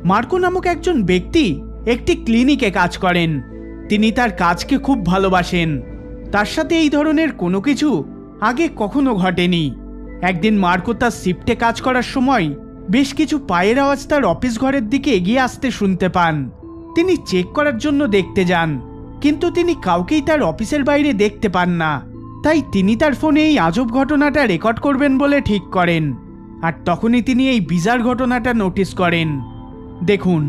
Marco নামক একজন ব্যক্তি একটি ক্লিনিকে কাজ করেন। তিনি তার কাজকে খুব ভালোবাসেন। তার সাথে এই ধরনের কোনো কিছু আগে কখনো ঘটেনি। একদিন মার্কো তার শিফটে কাজ করার সময় বেশ কিছু পায়ের আওয়াজ তার অফিস ঘরের দিকে এগিয়ে আসতে শুনতে পান। তিনি চেক করার জন্য দেখতে যান, কিন্তু তিনি কাউকেই তার অফিসের বাইরে দেখতে পান না। তাই তিনি তার ফোনে এই আজব ঘটনাটা রেকর্ড করবেন বলে ঠিক করেন। আর তখনই তিনি এই বিজার ঘটনাটা নোটিস করেন। দেখুন।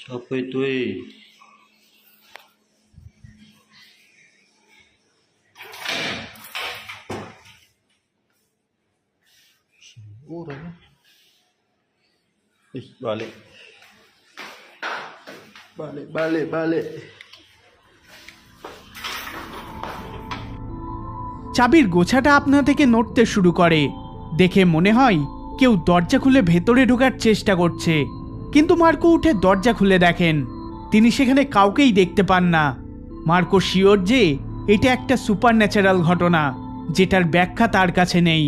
Siapa itu orang balik. চাবির গোছাটা আপনা থেকে নড়তে শুরু করে। দেখে মনে হয় কেউ দরজা খুলে ভেতরে ঢোকার চেষ্টা করছে, কিন্তু মার্কো উঠে দরজা খুলে দেখেন তিনি সেখানে কাউকেই দেখতে পান না। মার্কো শিওর যে এটা একটা সুপারন্যাচারাল ঘটনা, যেটার ব্যাখ্যা তার কাছে নেই।